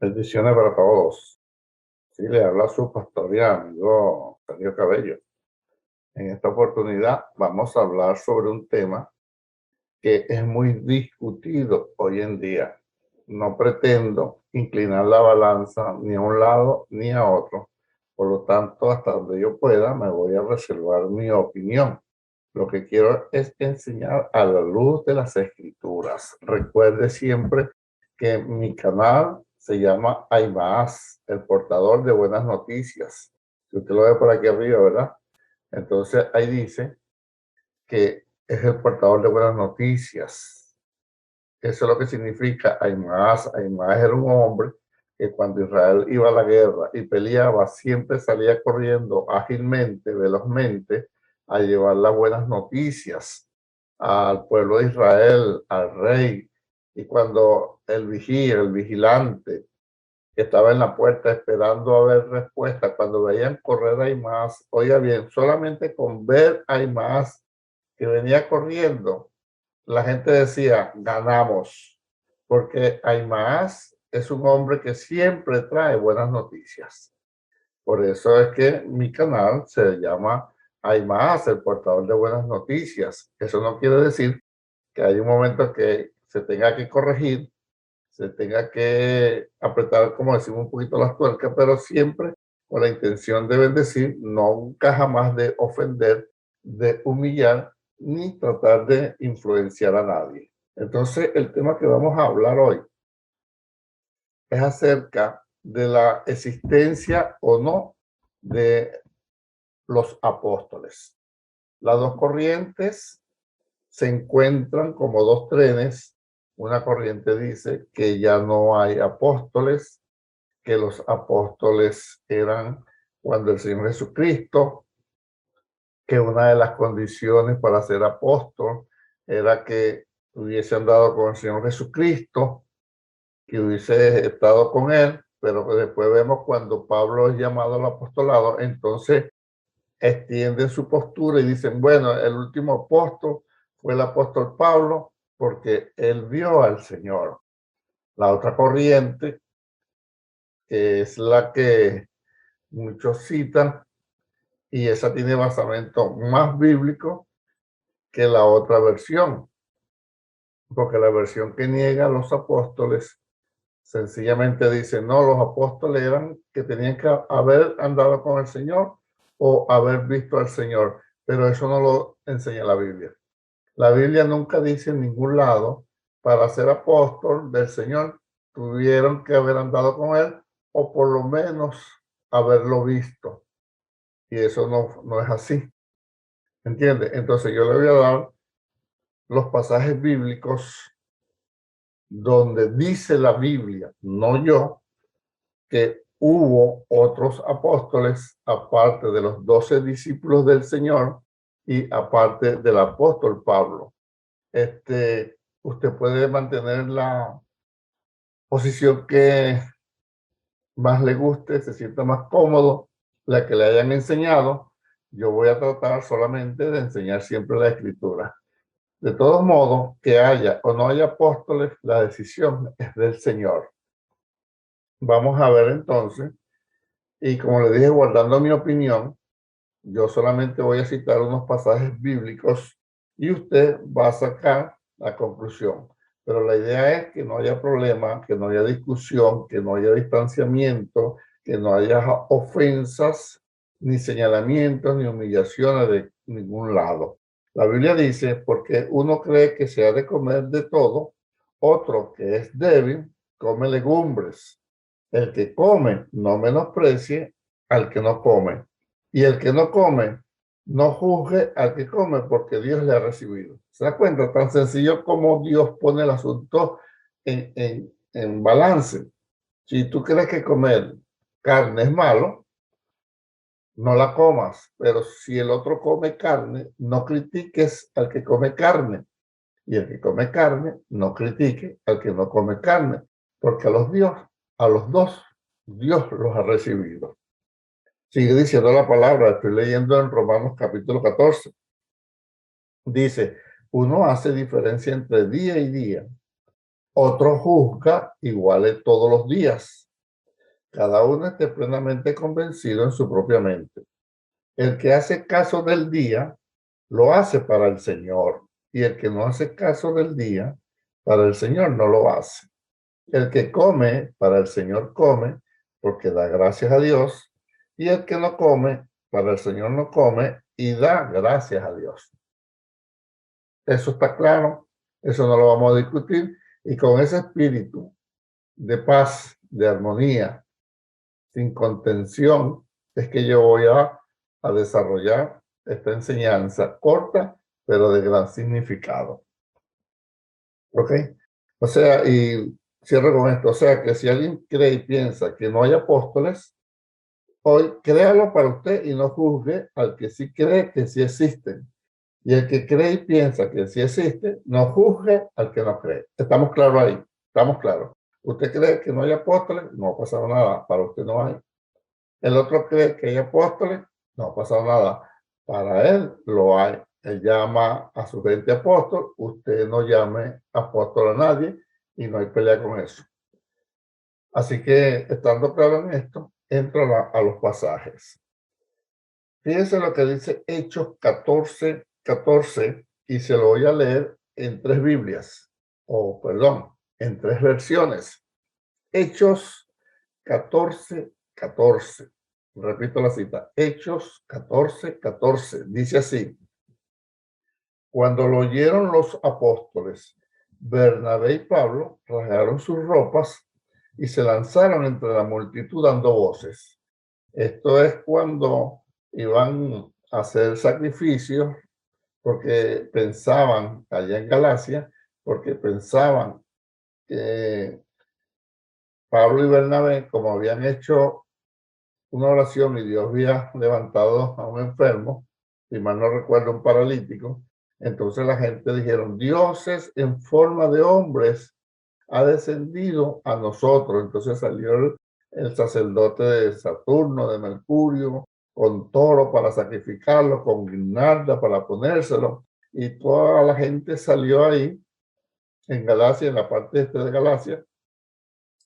Bendiciones para todos. Sí, le habla su pastor y amigo Sergio Cabello. En esta oportunidad vamos a hablar sobre un tema que es muy discutido hoy en día. No pretendo inclinar la balanza ni a un lado ni a otro. Por lo tanto, hasta donde yo pueda, me voy a reservar mi opinión. Lo que quiero es enseñar a la luz de las escrituras. Recuerde siempre que mi canal se llama Aymaaz, el portador de buenas noticias. Si usted lo ve por aquí arriba, ¿verdad? Entonces ahí dice que es el portador de buenas noticias. Eso es lo que significa Aymaaz. Aymaaz era un hombre que cuando Israel iba a la guerra y peleaba, siempre salía corriendo ágilmente, velozmente, a llevar las buenas noticias al pueblo de Israel, al rey. Y cuando el vigía, el vigilante, que estaba en la puerta esperando a ver respuesta, cuando veían correr a Aymaaz, oiga bien, solamente con ver a Aymaaz que venía corriendo, la gente decía, ganamos, porque Aymaaz es un hombre que siempre trae buenas noticias. Por eso es que mi canal se llama Aymaaz, el portador de buenas noticias. Eso no quiere decir que hay un momento que se tenga que corregir, se tenga que apretar, como decimos, un poquito las tuercas, pero siempre con la intención de bendecir, nunca jamás de ofender, de humillar, ni tratar de influenciar a nadie. Entonces, el tema que vamos a hablar hoy es acerca de la existencia o no de los apóstoles. Las dos corrientes se encuentran como dos trenes. Una corriente dice que ya no hay apóstoles, que los apóstoles eran cuando el Señor Jesucristo, que una de las condiciones para ser apóstol era que hubiese andado con el Señor Jesucristo, que hubiese estado con él, pero después vemos cuando Pablo es llamado al apostolado, entonces extienden su postura y dicen, bueno, el último apóstol fue el apóstol Pablo porque él vio al Señor. La otra corriente, que es la que muchos citan, y esa tiene basamento más bíblico que la otra versión, porque la versión que niega a los apóstoles sencillamente dice, no, los apóstoles eran que tenían que haber andado con el Señor o haber visto al Señor, pero eso no lo enseña la Biblia. La Biblia nunca dice en ningún lado, para ser apóstol del Señor, tuvieron que haber andado con él o por lo menos haberlo visto. Y eso no es así. ¿Entiende? Entonces yo le voy a dar los pasajes bíblicos donde dice la Biblia, no yo, que hubo otros apóstoles aparte de los 12 discípulos del Señor y aparte del apóstol Pablo. Usted puede mantener la posición que más le guste, se sienta más cómodo, la que le hayan enseñado. Yo voy a tratar solamente de enseñar siempre la escritura. De todos modos, que haya o no haya apóstoles, la decisión es del Señor. Vamos a ver entonces, y como le dije, guardando mi opinión, yo solamente voy a citar unos pasajes bíblicos y usted va a sacar la conclusión. Pero la idea es que no haya problema, que no haya discusión, que no haya distanciamiento, que no haya ofensas, ni señalamientos, ni humillaciones de ningún lado. La Biblia dice, porque uno cree que se ha de comer de todo, otro que es débil, come legumbres. El que come no menosprecie al que no come. Y el que no come, no juzgue al que come porque Dios le ha recibido. ¿Se da cuenta? Tan sencillo como Dios pone el asunto en balance. Si tú crees que comer carne es malo, no la comas. Pero si el otro come carne, no critiques al que come carne. Y el que come carne, no critique al que no come carne. Porque a los dos, Dios los ha recibido. Sigue diciendo la palabra, estoy leyendo en Romanos capítulo 14. Dice, uno hace diferencia entre día y día, otro juzga iguales todos los días. cada uno esté plenamente convencido en su propia mente. El que hace caso del día, lo hace para el Señor, y el que no hace caso del día, para el Señor no lo hace. El que come, para el Señor come, porque da gracias a Dios, y el que no come, para el Señor no come, y da gracias a Dios. Eso está claro, eso no lo vamos a discutir, y con ese espíritu de paz, de armonía, sin contención, es que yo voy a desarrollar esta enseñanza corta, pero de gran significado. ¿Ok? O sea, y cierro con esto, o sea, que si alguien cree y piensa que no hay apóstoles, hoy créalo para usted y no juzgue al que sí cree que sí existen. Y el que cree y piensa que sí existe, no juzgue al que no cree. Estamos claros ahí, estamos claros. Usted cree que no hay apóstoles, no ha pasado nada, para usted no hay. El otro cree que hay apóstoles, no ha pasado nada. Para él lo hay. Él llama a su gente apóstol, usted no llame apóstol a nadie y no hay pelea con eso. Así que, estando claro en esto, entro a los pasajes. Fíjense lo que dice Hechos 14, 14, y se lo voy a leer en tres Biblias, o perdón, en tres versiones. Hechos 14, 14. Repito la cita. Hechos 14, 14. Dice así. Cuando lo oyeron los apóstoles, Bernabé y Pablo rasgaron sus ropas y se lanzaron entre la multitud dando voces. Esto es cuando iban a hacer sacrificios porque pensaban, allá en Galacia, porque pensaban que Pablo y Bernabé, como habían hecho una oración y Dios había levantado a un enfermo, si mal no recuerdo, un paralítico, entonces la gente dijeron, dioses en forma de hombres ha descendido a nosotros. Entonces salió el sacerdote de Saturno, de Mercurio, con toro para sacrificarlo, con guirnalda para ponérselo, y toda la gente salió ahí en Galacia, en la parte este de Galacia,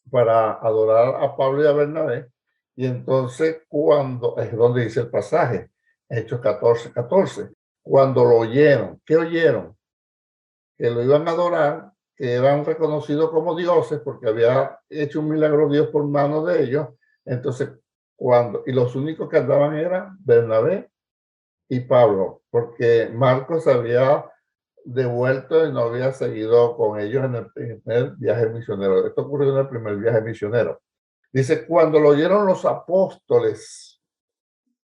para adorar a Pablo y a Bernabé. Y entonces cuando, es donde dice el pasaje, Hechos 14, 14, cuando lo oyeron, ¿qué oyeron? Que lo iban a adorar, que eran reconocidos como dioses porque había hecho un milagro Dios por mano de ellos. Entonces, y los únicos que andaban eran Bernabé y Pablo, porque Marcos había devuelto y no había seguido con ellos en el primer viaje misionero. Esto ocurrió en el primer viaje misionero. Dice, cuando lo oyeron los apóstoles,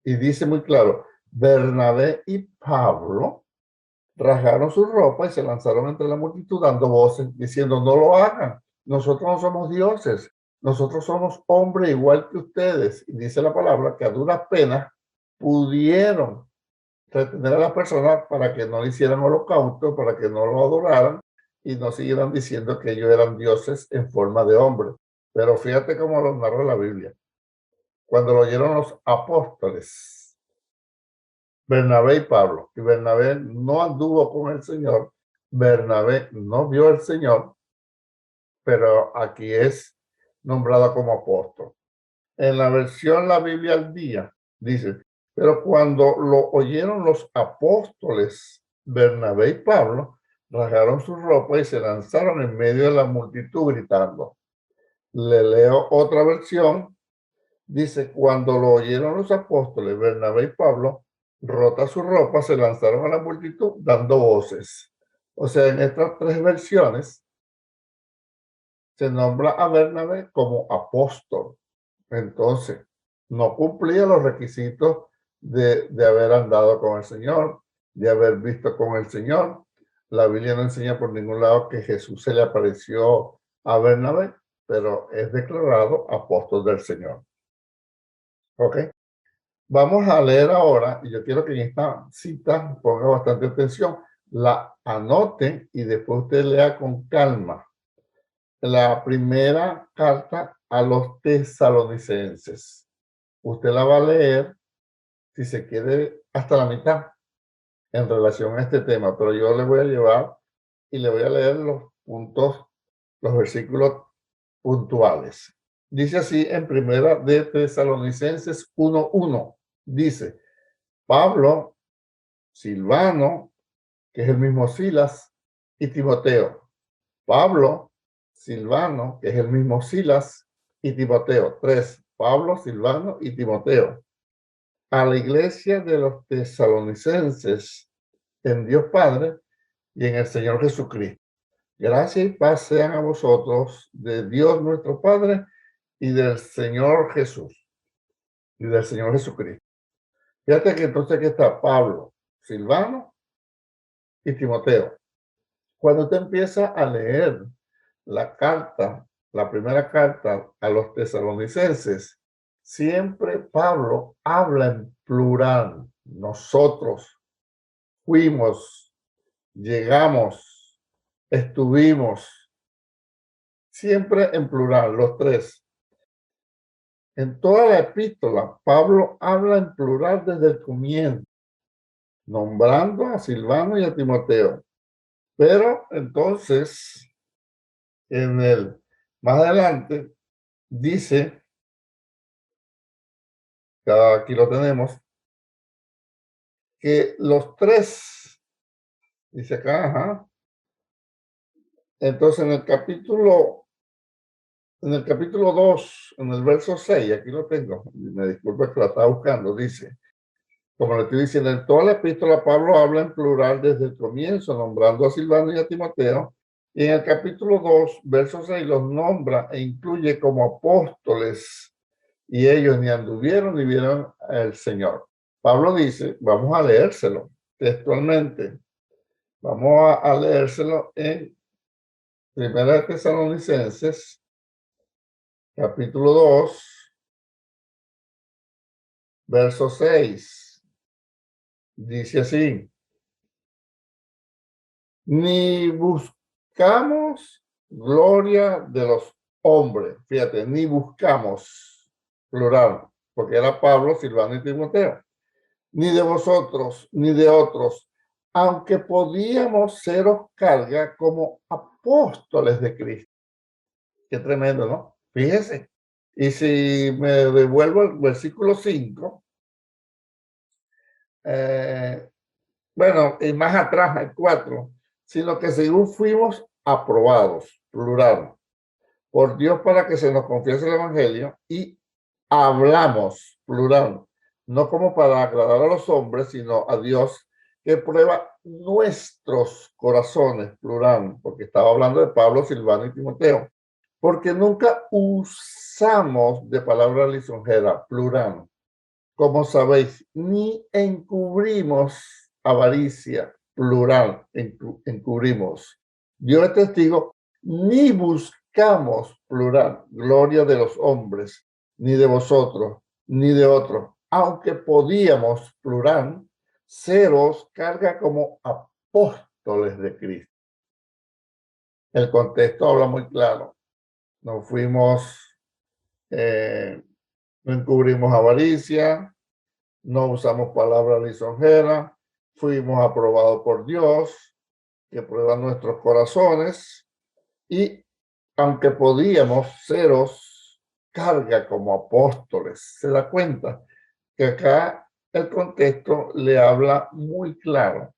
y dice muy claro, Bernabé y Pablo rasgaron su ropa y se lanzaron entre la multitud dando voces, diciendo, no lo hagan, nosotros no somos dioses, nosotros somos hombres igual que ustedes. Y dice la palabra que a duras penas pudieron retener a las personas para que no le hicieran holocausto, para que no lo adoraran y no siguieran diciendo que ellos eran dioses en forma de hombre. Pero fíjate cómo lo narra la Biblia. Cuando lo oyeron los apóstoles, Bernabé y Pablo, y Bernabé no anduvo con el Señor, Bernabé no vio al Señor, pero aquí es nombrado como apóstol. En la versión La Biblia al Día dice, pero cuando lo oyeron los apóstoles, Bernabé y Pablo, rasgaron su ropa y se lanzaron en medio de la multitud gritando. Le leo otra versión. Dice, cuando lo oyeron los apóstoles, Bernabé y Pablo, rota su ropa, se lanzaron a la multitud dando voces. O sea, en estas tres versiones se nombra a Bernabé como apóstol. Entonces, no cumplía los requisitos de haber andado con el Señor, de haber visto con el Señor. La Biblia no enseña por ningún lado que Jesús se le apareció a Bernabé, pero es declarado apóstol del Señor. ¿Ok? Vamos a leer ahora, y yo quiero que en esta cita ponga bastante atención, la anote y después usted lea con calma. La primera carta a los tesalonicenses. Usted la va a leer, si se quiere, hasta la mitad en relación a este tema, pero yo le voy a llevar y le voy a leer los puntos, los versículos puntuales. Dice así en Primera de Tesalonicenses 1:1. Dice, Pablo, Silvano, que es el mismo Silas, y Timoteo. Pablo, Silvano, que es el mismo Silas, y Timoteo. 3. Pablo, Silvano y Timoteo. A la iglesia de los tesalonicenses en Dios Padre y en el Señor Jesucristo. Gracia y paz sean a vosotros de Dios nuestro Padre y del Señor Jesús y del Señor Jesucristo. Fíjate que entonces aquí está Pablo, Silvano y Timoteo. Cuando usted empieza a leer la carta, la primera carta a los tesalonicenses, siempre Pablo habla en plural. Nosotros fuimos, llegamos, estuvimos, siempre en plural, los tres. En toda la epístola, Pablo habla en plural desde el comienzo, nombrando a Silvano y a Timoteo. Pero entonces, más adelante, dice, aquí lo tenemos, que los tres, dice acá, ajá. Entonces en el capítulo 2, en el verso 6, aquí lo tengo, me disculpa que lo estaba buscando, dice, como le estoy diciendo, en toda la epístola Pablo habla en plural desde el comienzo, nombrando a Silvano y a Timoteo, y en el capítulo 2, verso 6, los nombra e incluye como apóstoles, y ellos ni anduvieron ni vieron al Señor. Pablo dice, vamos a leérselo textualmente, vamos a leérselo en Primera de Tesalonicenses, capítulo 2, verso 6. Dice así, ni buscamos gloria de los hombres, fíjate, ni buscamos, plural, porque era Pablo, Silvano y Timoteo, ni de vosotros, ni de otros, aunque podíamos seros carga como apóstoles de Cristo. Qué tremendo, ¿no? Fíjese. Y si me devuelvo al versículo 5, bueno, y más atrás, el 4, sino que según fuimos aprobados, plural, por Dios para que se nos confiese el Evangelio y hablamos, plural, no como para agradar a los hombres, sino a Dios que prueba nuestros corazones, plural, porque estaba hablando de Pablo, Silvano y Timoteo, porque nunca usamos de palabra lisonjera, plural, como sabéis, ni encubrimos avaricia, plural, encubrimos. Dios es testigo, ni buscamos, plural, gloria de los hombres, ni de vosotros, ni de otros, aunque podíamos, plural, seros carga como apóstoles de Cristo. El contexto habla muy claro. No fuimos, no encubrimos avaricia, no usamos palabras lisonjeras, fuimos aprobados por Dios, que prueba nuestros corazones, y aunque podíamos seros carga como apóstoles, se da cuenta que acá el contexto le habla muy claro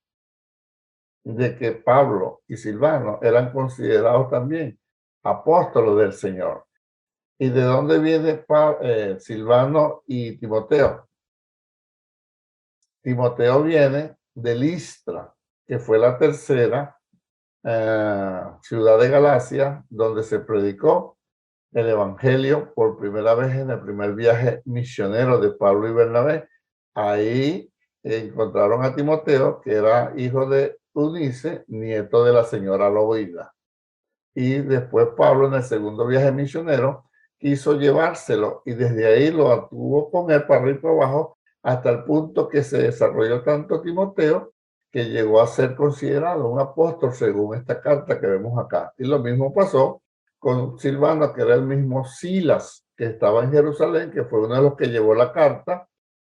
de que Pablo y Silvano eran considerados también apóstoles del Señor. ¿Y de dónde viene Silvano y Timoteo? Timoteo viene de Listra, que fue la tercera ciudad de Galacia, donde se predicó el Evangelio por primera vez en el primer viaje misionero de Pablo y Bernabé. Ahí encontraron a Timoteo, que era hijo de Eunice, nieto de la señora Loida. Y después Pablo, en el segundo viaje misionero, quiso llevárselo y desde ahí lo tuvo con él para arriba y para abajo hasta el punto que se desarrolló tanto Timoteo que llegó a ser considerado un apóstol según esta carta que vemos acá. Y lo mismo pasó con Silvano, que era el mismo Silas, que estaba en Jerusalén, que fue uno de los que llevó la carta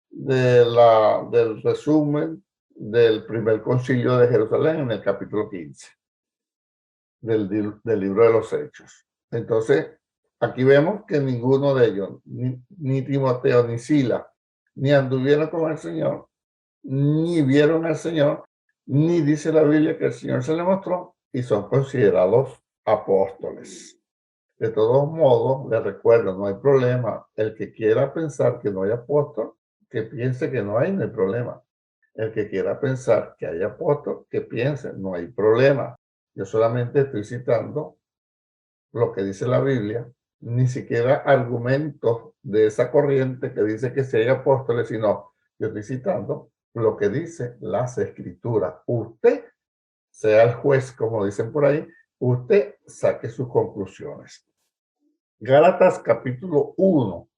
del resumen del primer concilio de Jerusalén en el capítulo 15 del libro de los Hechos. Entonces, Aquí vemos que ninguno de ellos, ni Timoteo, ni Sila, ni anduvieron con el Señor, ni vieron al Señor, ni dice la Biblia que el Señor se le mostró, y son considerados apóstoles. De todos modos, les recuerdo, no hay problema. El que quiera pensar que no hay apóstol, que piense que no hay problema. El que quiera pensar que hay apóstol, que piense, no hay problema. Yo solamente estoy citando lo que dice la Biblia, ni siquiera argumentos de esa corriente que dice que si hay apóstoles, sino yo estoy citando lo que dice las escrituras. Usted sea el juez, como dicen por ahí, usted saque sus conclusiones. Gálatas capítulo 1,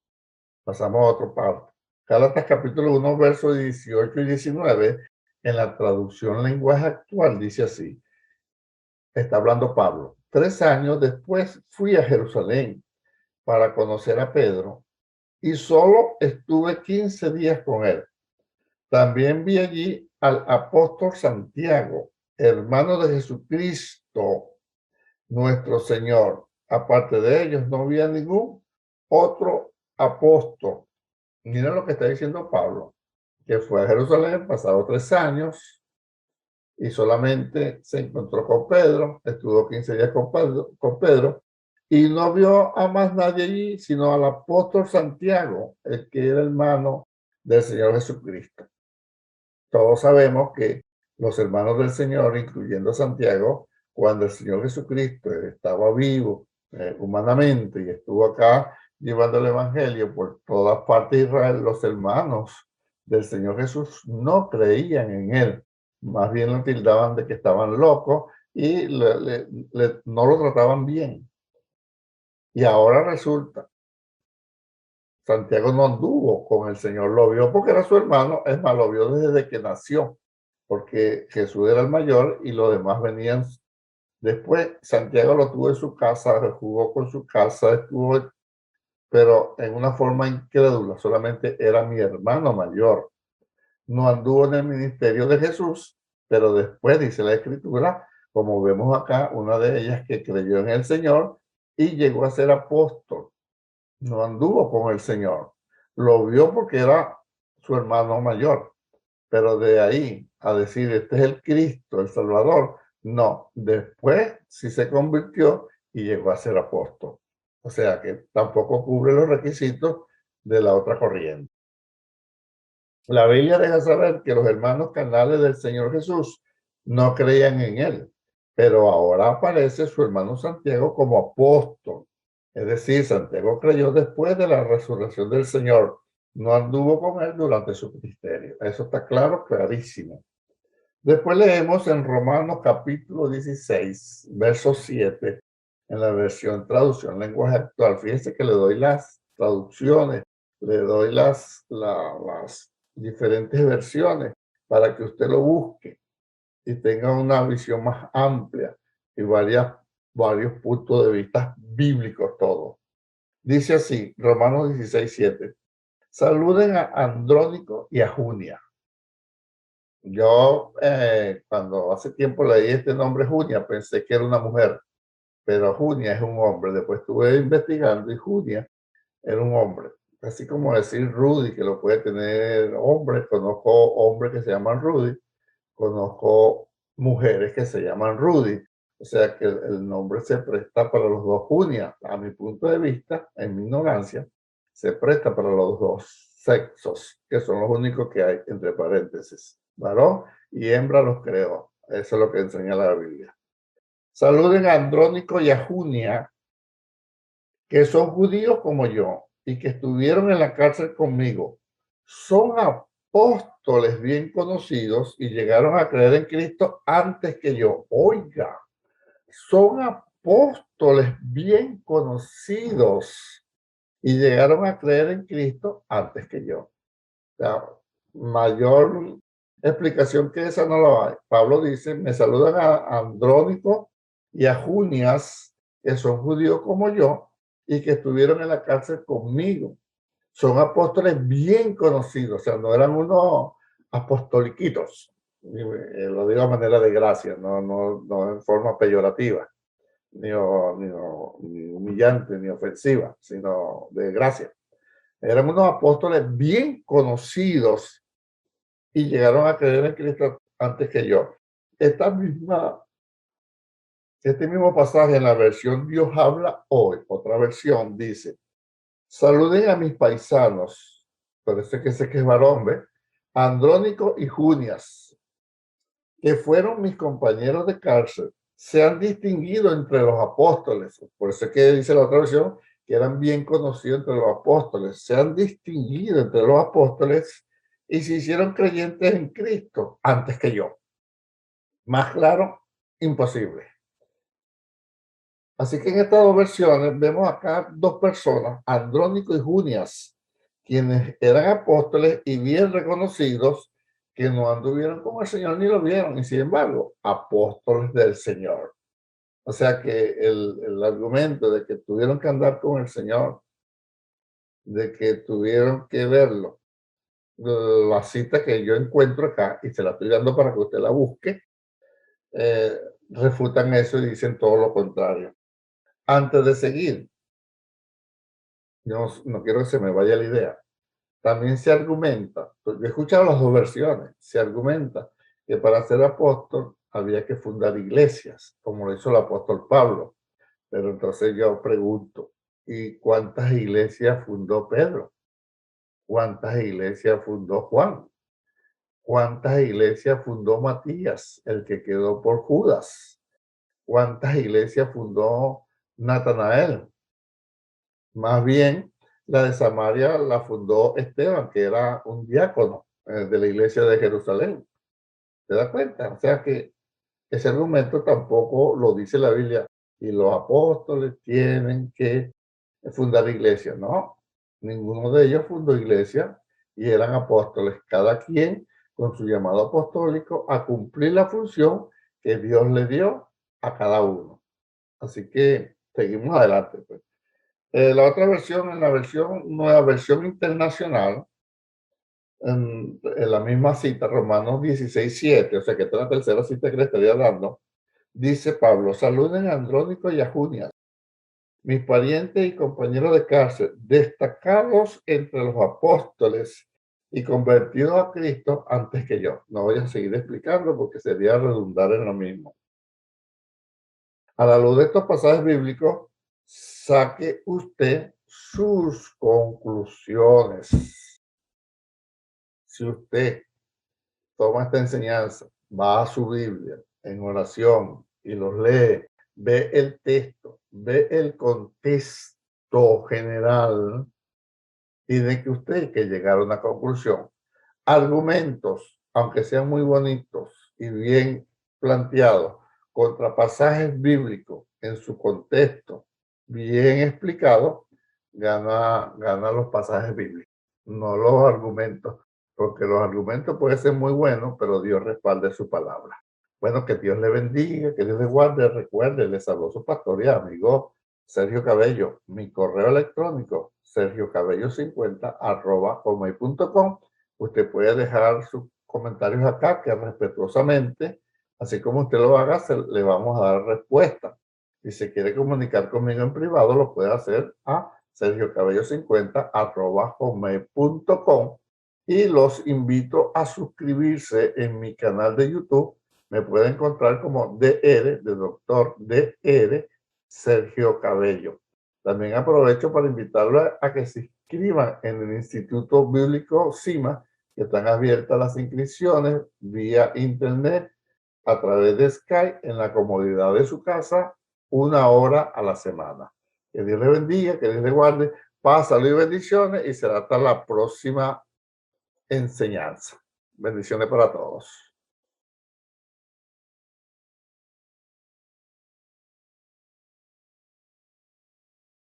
pasamos a otra parte. Gálatas capítulo 1, versos 18 y 19, en la traducción lenguaje actual, dice así. Está hablando Pablo. 3 años después fui a Jerusalén para conocer a Pedro y solo estuve 15 días con él. También vi allí al apóstol Santiago, hermano de Jesucristo, nuestro Señor. Aparte de ellos, no había ningún otro apóstol. Mira lo que está diciendo Pablo, que fue a Jerusalén, pasado 3 años, y solamente se encontró con Pedro, estuvo 15 días con Pedro, y no vio a más nadie allí, sino al apóstol Santiago, el que era hermano del Señor Jesucristo. Todos sabemos que los hermanos del Señor, incluyendo Santiago, cuando el Señor Jesucristo estaba vivo humanamente y estuvo acá llevando el Evangelio por todas partes de Israel, los hermanos del Señor Jesús no creían en él. Más bien lo tildaban de que estaban locos y no lo trataban bien. Y ahora resulta, Santiago no anduvo con el Señor, lo vio porque era su hermano, es más, lo vio desde que nació, porque Jesús era el mayor y los demás venían después. Santiago lo tuvo en su casa, jugó con su casa, estuvo, pero en una forma incrédula, solamente era mi hermano mayor. No anduvo en el ministerio de Jesús, pero después dice la Escritura, como vemos acá, una de ellas que creyó en el Señor y llegó a ser apóstol. No anduvo con el Señor. Lo vio porque era su hermano mayor. Pero de ahí a decir, este es el Cristo, el Salvador, no. Después sí se convirtió y llegó a ser apóstol. O sea que tampoco cubre los requisitos de la otra corriente. La Biblia deja saber que los hermanos carnales del Señor Jesús no creían en él, pero ahora aparece su hermano Santiago como apóstol. Es decir, Santiago creyó después de la resurrección del Señor, no anduvo con él durante su ministerio. Eso está claro, clarísimo. Después leemos en Romanos capítulo 16, verso 7, en la versión traducción lenguaje actual. Fíjense que le doy las traducciones, le doy las diferentes versiones para que usted lo busque y tenga una visión más amplia y varios puntos de vista bíblicos todos. Dice así, Romanos 16, 7. Saluden a Andrónico y a Junia. Yo cuando hace tiempo leí este nombre Junia pensé que era una mujer, pero Junia es un hombre. Después estuve investigando y Junia era un hombre. Así como decir Rudy, que lo puede tener hombre. Conozco hombres que se llaman Rudy, conozco mujeres que se llaman Rudy. O sea que el nombre se presta para los dos. Junia, a mi punto de vista, en mi ignorancia, se presta para los dos sexos, que son los únicos que hay, entre paréntesis. Varón y hembra los creó. Eso es lo que enseña la Biblia. Saluden a Andrónico y a Junia, que son judíos como yo y que estuvieron en la cárcel conmigo. Son apóstoles bien conocidos y llegaron a creer en Cristo antes que yo. Oiga, son apóstoles bien conocidos y llegaron a creer en Cristo antes que yo. O sea, mayor explicación que esa no lo hay. Pablo dice, me saludan a Andrónico y a Junias, que son judíos como yo y que estuvieron en la cárcel conmigo. Son apóstoles bien conocidos, o sea, no eran unos apostoliquitos. Lo digo a manera de gracia, no en forma peyorativa. ni humillante, ni ofensiva, sino de gracia. Eran unos apóstoles bien conocidos y llegaron a creer en Cristo antes que yo. Esta misma, este mismo pasaje en la versión Dios habla hoy, otra versión, dice: saluden a mis paisanos, parece que sé que es varón, ¿ve? Andrónico y Junias, que fueron mis compañeros de cárcel, se han distinguido entre los apóstoles. Por eso es que dice la otra versión que eran bien conocidos entre los apóstoles. Se han distinguido entre los apóstoles y se hicieron creyentes en Cristo antes que yo. Más claro, imposible. Así que en estas dos versiones vemos acá dos personas, Andrónico y Junias, quienes eran apóstoles y bien reconocidos, que no anduvieron con el Señor ni lo vieron, y sin embargo, apóstoles del Señor. O sea que el argumento de que tuvieron que andar con el Señor, de que tuvieron que verlo, la cita que yo encuentro acá, y se la estoy dando para que usted la busque, refutan eso y dicen todo lo contrario. Antes de seguir, yo no quiero que se me vaya la idea. También se argumenta, pues, yo he escuchado las dos versiones, se argumenta que para ser apóstol había que fundar iglesias, como lo hizo el apóstol Pablo. Pero entonces yo pregunto, ¿y cuántas iglesias fundó Pedro? ¿Cuántas iglesias fundó Juan? ¿Cuántas iglesias fundó Matías, el que quedó por Judas? ¿Cuántas iglesias fundó Natanael? Más bien, la de Samaria la fundó Esteban, que era un diácono de la iglesia de Jerusalén. ¿Te das cuenta? O sea que ese argumento tampoco lo dice la Biblia. Y los apóstoles tienen que fundar iglesias. No, ninguno de ellos fundó iglesia y eran apóstoles, cada quien con su llamado apostólico a cumplir la función que Dios le dio a cada uno. Así que seguimos adelante, pues. La otra versión, en la versión, nueva versión internacional, en la misma cita, Romanos 16:7, o sea que esta es la tercera cita que le estaría dando, dice Pablo: saluden a Andrónico y a Junias, mis parientes y compañeros de cárcel, destacados entre los apóstoles y convertidos a Cristo antes que yo. No voy a seguir explicando porque sería redundar en lo mismo. A la luz de estos pasajes bíblicos, saque usted sus conclusiones. Si usted toma esta enseñanza, va a su Biblia en oración y los lee, ve el texto, ve el contexto general, tiene que usted que llegar a una conclusión. Argumentos, aunque sean muy bonitos y bien planteados, contra pasajes bíblicos en su contexto, bien explicado, gana los pasajes bíblicos, no los argumentos, porque los argumentos pueden ser muy buenos, pero Dios respalde su palabra. Bueno, que Dios le bendiga, que Dios le guarde. Recuerde, les habló su pastor y amigo Sergio Cabello. Mi correo electrónico, sergiocabello50@hotmail.com. Usted puede dejar sus comentarios acá, que respetuosamente, así como usted lo haga, le vamos a dar respuesta. Si se quiere comunicar conmigo en privado, lo puede hacer a sergiocabello50@hotmail.com. Y los invito a suscribirse en mi canal de YouTube. Me puede encontrar como DR, de doctor DR, Sergio Cabello. También aprovecho para invitarlo a que se inscriban en el Instituto Bíblico CIMA, que están abiertas las inscripciones vía internet a través de Skype en la comodidad de su casa, 1 hora a la semana. Que Dios le bendiga, que Dios le guarde, paz, salud y bendiciones, y será hasta la próxima enseñanza. Bendiciones para todos.